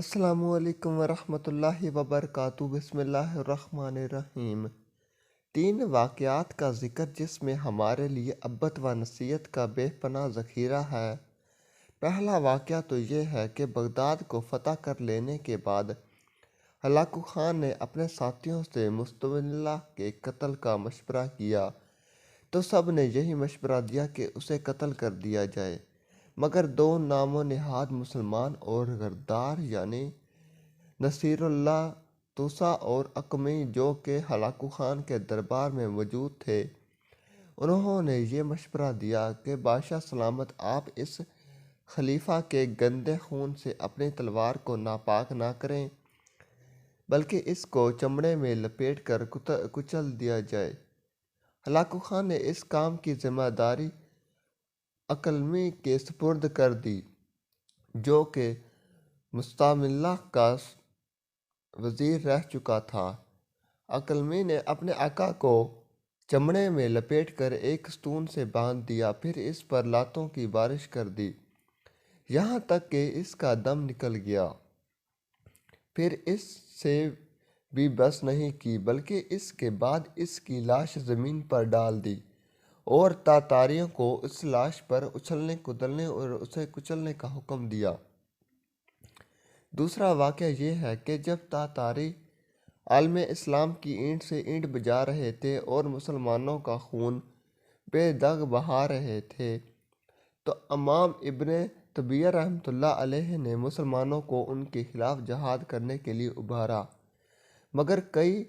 السلام علیکم ورحمۃ اللہ وبرکاتہ۔ بسم اللہ الرحمن الرحیم۔ 3 واقعات کا ذکر جس میں ہمارے لیے عبرت و نصیحت کا بے پناہ ذخیرہ ہے۔ پہلا واقعہ تو یہ ہے کہ بغداد کو فتح کر لینے کے بعد ہلاکو خان نے اپنے ساتھیوں سے مستملہ کے قتل کا مشورہ کیا تو سب نے یہی مشورہ دیا کہ اسے قتل کر دیا جائے، مگر 2 نام و نہاد مسلمان اور غدار یعنی نصیر اللہ توسا اور اکمی جو کہ ہلاکو خان کے دربار میں موجود تھے، انہوں نے یہ مشورہ دیا کہ بادشاہ سلامت آپ اس خلیفہ کے گندے خون سے اپنی تلوار کو ناپاک نہ کریں بلکہ اس کو چمڑے میں لپیٹ کر کچل دیا جائے۔ ہلاکو خان نے اس کام کی ذمہ داری اکلمی کے سپرد کر دی جو کہ مستعملہ کا وزیر رہ چکا تھا۔ اکلمی نے اپنے آقا کو چمڑے میں لپیٹ کر ایک ستون سے باندھ دیا، پھر اس پر لاتوں کی بارش کر دی یہاں تک کہ اس کا دم نکل گیا۔ پھر اس سے بھی بس نہیں کی بلکہ اس کے بعد اس کی لاش زمین پر ڈال دی اور تاتاریوں کو اس لاش پر اچھلنے کودلنے اور اسے کچلنے کا حکم دیا۔ دوسرا واقعہ یہ ہے کہ جب تاتاری عالم اسلام کی اینٹ سے اینٹ بجا رہے تھے اور مسلمانوں کا خون بے داغ بہا رہے تھے تو امام ابن طبیعہ رحمۃ اللہ علیہ نے مسلمانوں کو ان کے خلاف جہاد کرنے کے لیے ابھارا، مگر کئی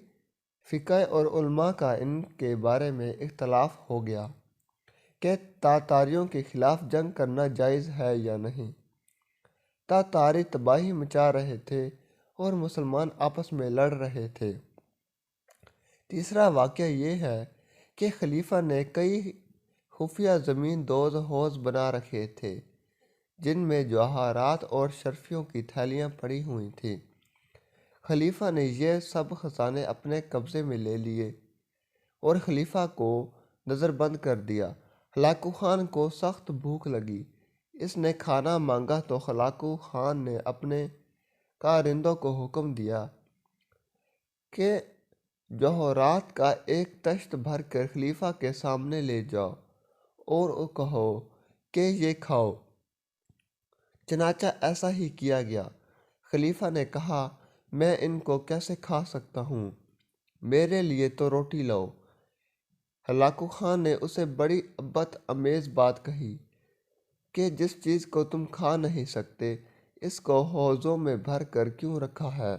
فقہ اور علماء کا ان کے بارے میں اختلاف ہو گیا کہ تاتاریوں کے خلاف جنگ کرنا جائز ہے یا نہیں۔ تاتاری تباہی مچا رہے تھے اور مسلمان آپس میں لڑ رہے تھے۔ تیسرا واقعہ یہ ہے کہ خلیفہ نے کئی خفیہ زمین دوز حوض بنا رکھے تھے جن میں جواہرات اور شرفیوں کی تھیلیاں پڑی ہوئی تھیں۔ خلیفہ نے یہ سب خزانے اپنے قبضے میں لے لیے اور خلیفہ کو نظر بند کر دیا۔ ہلاکو خان کو سخت بھوک لگی، اس نے کھانا مانگا تو ہلاکو خان نے اپنے کارندوں کو حکم دیا کہ جوہرات کا ایک تشت بھر کر خلیفہ کے سامنے لے جاؤ اور کہو کہ یہ کھاؤ۔ چنانچہ ایسا ہی کیا گیا۔ خلیفہ نے کہا، میں ان کو کیسے کھا سکتا ہوں؟ میرے لیے تو روٹی لاؤ۔ ہلاکو خان نے اسے بڑی عبرت آمیز بات کہی کہ جس چیز کو تم کھا نہیں سکتے اس کو حوضوں میں بھر کر کیوں رکھا ہے؟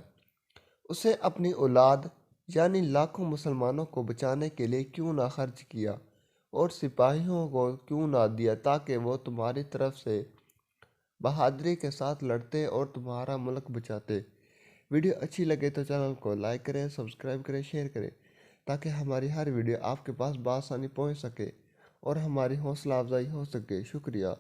اسے اپنی اولاد یعنی لاکھوں مسلمانوں کو بچانے کے لیے کیوں نہ خرچ کیا اور سپاہیوں کو کیوں نہ دیا تاکہ وہ تمہاری طرف سے بہادری کے ساتھ لڑتے اور تمہارا ملک بچاتے۔ ویڈیو اچھی لگے تو چینل کو لائک کریں، سبسکرائب کریں، شیئر کریں تاکہ ہماری ہر ویڈیو آپ کے پاس بآسانی پہنچ سکے اور ہماری حوصلہ افزائی ہو سکے۔ شکریہ۔